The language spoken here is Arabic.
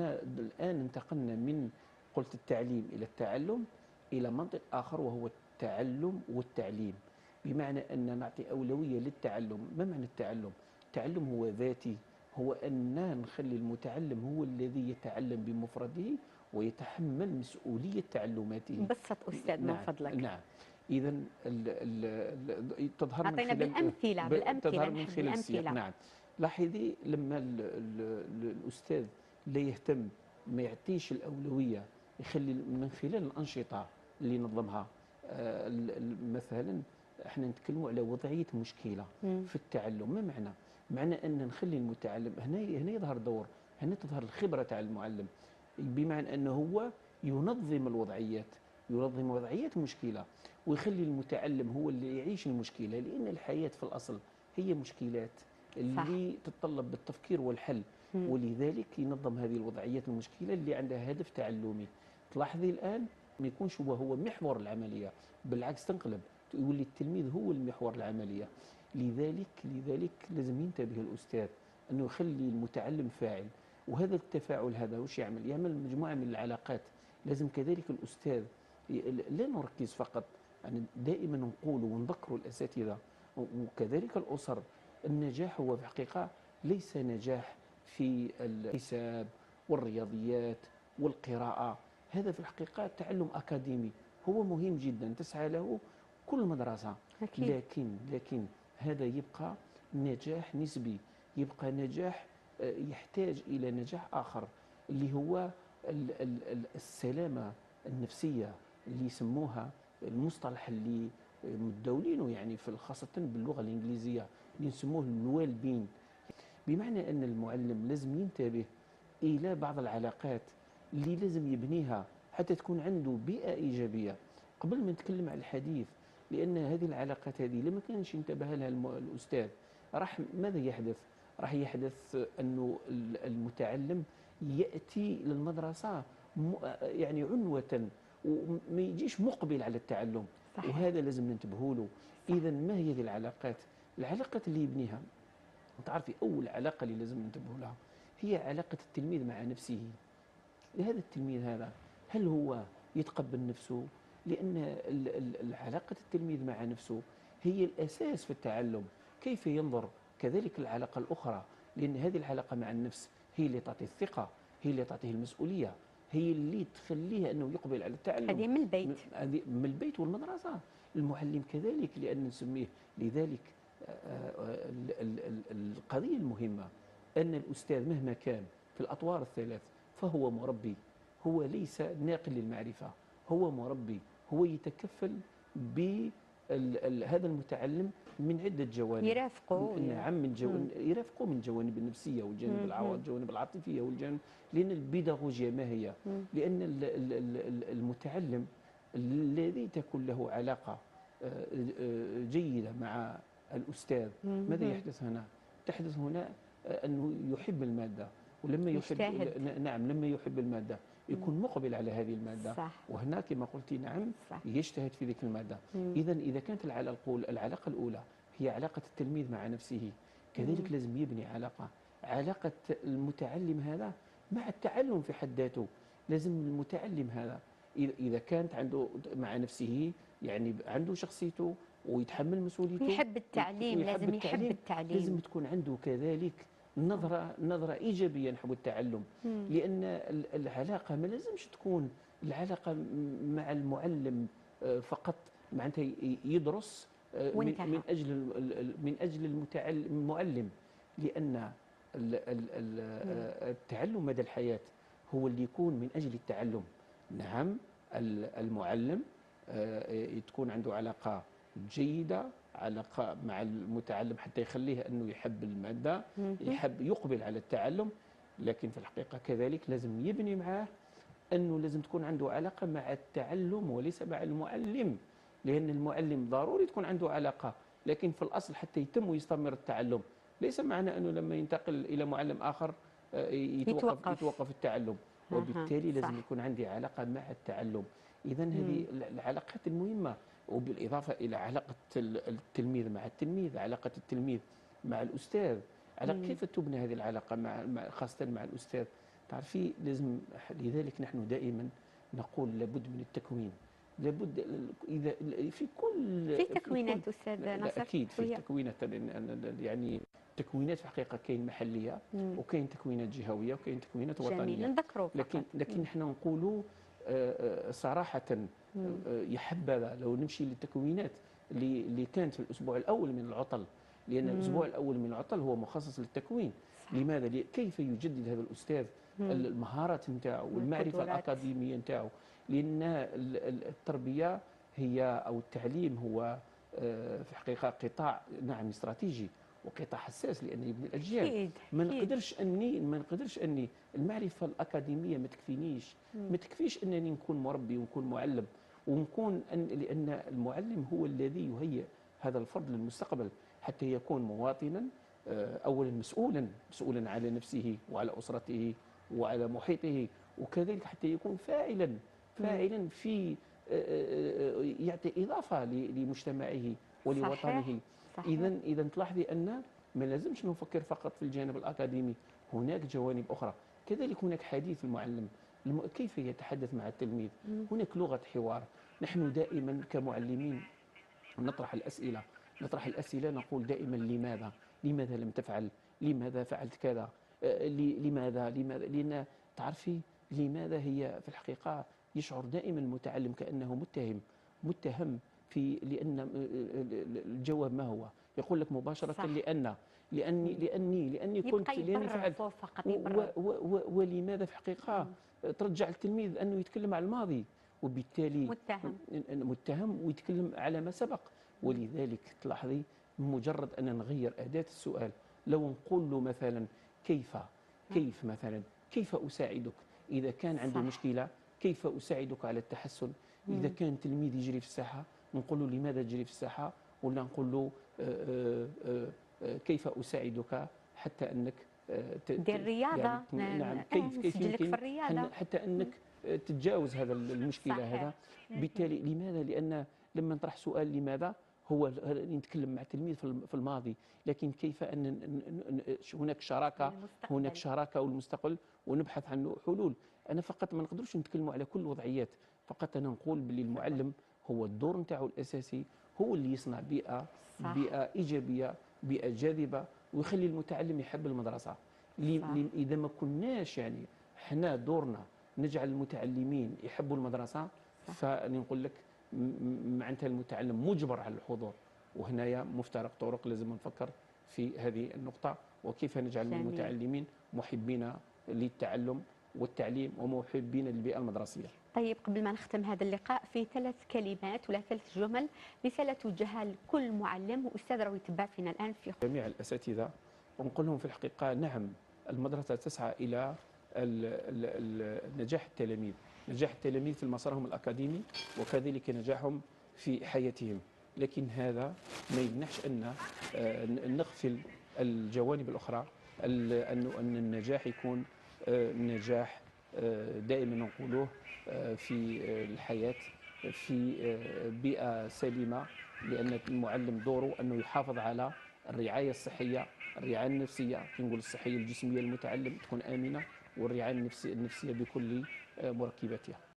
احنا الآن انتقلنا من قلت التعليم إلى التعلم إلى منطق آخر، وهو التعلم والتعليم. بمعنى أن نعطي أولوية للتعلم. ما معنى التعلم؟ التعلم هو ذاتي، هو أن نخلي المتعلم هو الذي يتعلم بمفرده ويتحمل مسؤولية تعلماته. بسط أستاذ من نعم فضلك. نعم. إذا تظهر من أعطينا خلال بالأمثلة تظهر من نحب خلال السياق. الأمثلة. نعم. لاحظي لما الأستاذ لا يهتم، ما يعطيش الأولوية، يخلي من خلال الأنشطة اللي نظمها. مثلا احنا نتكلموا على وضعية مشكلة في التعلم. ما معنى؟ معنى أن نخلي المتعلم هنا يظهر دور، هنا تظهر الخبرة تاع المعلم، بمعنى أنه هو ينظم الوضعيات، ينظم وضعيات المشكلة، ويخلي المتعلم هو اللي يعيش المشكلة، لأن الحياة في الأصل هي مشكلات صح. اللي تتطلب بالتفكير والحل. ولذلك ينظم هذه الوضعيات المشكلة اللي عندها هدف تعلمي. تلاحظي الآن ما يكونش هو محور العملية، بالعكس تنقلب، يولي التلميذ هو المحور العملية. لذلك لازم ينتبه الأستاذ أنه يخلي المتعلم فاعل. وهذا التفاعل هذا وش يعمل؟ يعمل مجموعة من العلاقات. لازم كذلك الأستاذ لا نركز فقط، يعني دائما نقول ونذكر الأساتذة وكذلك الأسر. النجاح هو في الحقيقة ليس نجاح في الحساب والرياضيات والقراءة، هذا في الحقيقة تعلم أكاديمي هو مهم جدا تسعى له كل مدرسة. أكيد. لكن هذا يبقى نجاح نسبي، يبقى نجاح يحتاج إلى نجاح آخر، اللي هو السلامة النفسية، اللي يسموها المصطلح اللي متداولينه يعني في خاصة باللغة الإنجليزية اللي يسموه الويل بين. بمعنى أن المعلم لازم ينتبه إلى بعض العلاقات اللي لازم يبنيها حتى تكون عنده بيئة إيجابية قبل ما نتكلم عن الحديث. لأن هذه العلاقات هذه لما كانش ينتبه لها الأستاذ، ماذا يحدث؟ راح يحدث أنه المتعلم يأتي للمدرسة يعني عنوة، وما يجيش مقبل على التعلم. صحيح. وهذا لازم ننتبه له. إذا ما هي هذه العلاقات؟ العلاقات اللي يبنيها، تعرفي أول علاقة اللي لازم ننتبه لها هي علاقة التلميذ مع نفسه. هذا التلميذ هذا هل هو يتقبل نفسه؟ لأن علاقة التلميذ مع نفسه هي الأساس في التعلم. كيف ينظر كذلك العلاقة الأخرى، لأن هذه العلاقة مع النفس هي اللي تعطي الثقة، هي اللي تعطيه المسؤولية، هي اللي تخليه أنه يقبل على التعلم. هذه من البيت. هذه من البيت والمدرسة. المعلم كذلك، لأن نسميه لذلك القضية المهمة أن الأستاذ مهما كان في الأطوار الثلاث فهو مربي، هو ليس ناقل للمعرفة، هو مربي، هو يتكفل بهذا المتعلم من عدة جوانب. يرافقه. نعم، يرافقه من الجوانب النفسية والجانب الجوانب العاطفية والجانب، لأن البيداغوجيا ما هي؟ لأن المتعلم الذي تكون له علاقة جيدة مع الأستاذ، ماذا يحدث هنا؟ تحدث هنا أنه يحب المادة، ولما يحب نعم لما يحب المادة يكون مقبل على هذه المادة. صح. وهنا كما قلتي نعم صح. يجتهد في ذيك المادة. إذا كانت العلاقة الأولى هي علاقة التلميذ مع نفسه، كذلك لازم يبني علاقة المتعلم هذا مع التعلم في حد ذاته. لازم المتعلم هذا إذا كانت عنده مع نفسه، يعني عنده شخصيته ويتحمل مسؤوليته ويحب التعليم، لازم يحب التعليم، لازم تكون عنده كذلك نظرة إيجابية نحو التعلم. لأن العلاقة ما لازمش تكون العلاقة مع المعلم فقط معناتها يدرس من أجل المعلم، لأن التعلم مدى الحياة هو اللي يكون من أجل التعلم. نعم، المعلم تكون عنده علاقة جيدة، علاقة مع المتعلم حتى يخليه أنه يحب المادة، يقبل على التعلم. لكن في الحقيقة كذلك لازم يبني معه أنه لازم تكون عنده علاقة مع التعلم وليس مع المعلم، لأن المعلم ضروري تكون عنده علاقة، لكن في الأصل حتى يتم ويستمر التعلم ليس معنى أنه لما ينتقل إلى معلم آخر يتوقف التعلم. وبالتالي لازم يكون عندي علاقة مع التعلم. إذا هذه العلاقات المهمة، وبالإضافة إلى علاقة التلميذ مع التلميذ، علاقة التلميذ مع الأستاذ، كيف تبنى هذه العلاقة خاصة مع الأستاذ؟ تعرفي لازم، لذلك نحن دائما نقول لابد من التكوين، لابد إذا في كل في في كل تكوينات أستاذ لا نصر اكيد في شوية. تكوينات، يعني تكوينات في الحقيقه كاين محليه مم. وكاين تكوينات جهويه وكاين تكوينات جميل، وطنيه. نذكروا لكن فقط. لكن احنا نقولوا صراحه مم. يحبذ لو نمشي للتكوينات اللي كانت في الاسبوع الاول من العطل، لان مم. الاسبوع الاول من العطل هو مخصص للتكوين. صح. لماذا؟ كيف يجدد هذا الاستاذ مم. المهارات نتاعو والمعرفه والقدرات. الاكاديميه نتاعو، لان التربيه هي او التعليم هو في الحقيقه قطاع نعم استراتيجي وقطاع حساس لانه يبني الاجيال. أكيد ما أكيد. نقدرش اني المعرفه الاكاديميه ما تكفينيش، ما تكفيش انني نكون مربي ونكون معلم ونكون لان المعلم هو الذي يهيئ هذا الفرد للمستقبل حتى يكون مواطنا اولا مسؤولا على نفسه وعلى اسرته وعلى محيطه، وكذلك حتى يكون فاعلا في يعطي اضافه لمجتمعه ولوطنه. صحيح. اذا تلاحظي ان ما لازمش نفكر فقط في الجانب الاكاديمي، هناك جوانب اخرى. كذلك هناك حديث المعلم، كيف يتحدث مع التلميذ، هناك لغه حوار. نحن دائما كمعلمين نطرح الاسئله نقول دائما لماذا لم تفعل، لماذا فعلت كذا، لماذا لان تعرفي لماذا هي في الحقيقه يشعر دائما المتعلم كانه متهم في، لان الجواب ما هو؟ يقول لك مباشره صح. لاني كنت لاني فعلت فقط ولماذا في الحقيقه ترجع التلميذ انه يتكلم على الماضي، وبالتالي متهم ويتكلم على ما سبق. ولذلك تلاحظي مجرد ان نغير اداه السؤال، لو نقول له مثلا كيف اساعدك اذا كان عنده صح. مشكله، كيف اساعدك على التحسن. اذا كان تلميذ يجري في الساحه نقول له لماذا تجري في الساحه، ولا نقول له كيف اساعدك حتى انك دير رياضه. يعني نعم كيف يمكن حتى انك تتجاوز هذا المشكله. صحيح. هذا بالتالي لماذا؟ لان لما نطرح سؤال لماذا هو نتكلم مع التلميذ في الماضي، لكن كيف ان هناك شراكه والمستقبل ونبحث عن حلول. انا فقط ما نقدرش نتكلموا على كل الوضعيات، فقط انا نقول باللي المعلم هو الدور نتاعو الاساسي هو اللي يصنع بيئه ايجابيه، بيئه جاذبه، ويخلي المتعلم يحب المدرسه. اذا ما كناش يعني حنا دورنا نجعل المتعلمين يحبوا المدرسه، فنقول لك معناتها المتعلم مجبر على الحضور. وهنايا مفترق طرق، لازم نفكر في هذه النقطه وكيف نجعل المتعلمين محبين للتعلم والتعليم ومحبين للبيئه المدرسيه. طيب، قبل ما نختم هذا اللقاء، في 3 كلمات ولا 3 جمل رساله توجهها لكل معلم واستاذ راهو يتبع فينا الان في جميع الاساتذه، ونقول لهم في الحقيقه نعم المدرسه تسعى الى نجاح التلاميذ، نجاح التلاميذ في مسارهم الأكاديمي وكذلك نجاحهم في حياتهم، لكن هذا ما يمنعش أن نغفل الجوانب الأخرى، أن النجاح يكون نجاح دائما نقولوه في الحياة في بيئة سليمة، لأن المعلم دوره أنه يحافظ على الرعاية الصحية، الرعاية النفسية، نقول الصحية الجسمية للمتعلم تكون آمنة، والرعاية النفسية بكل مركباتها.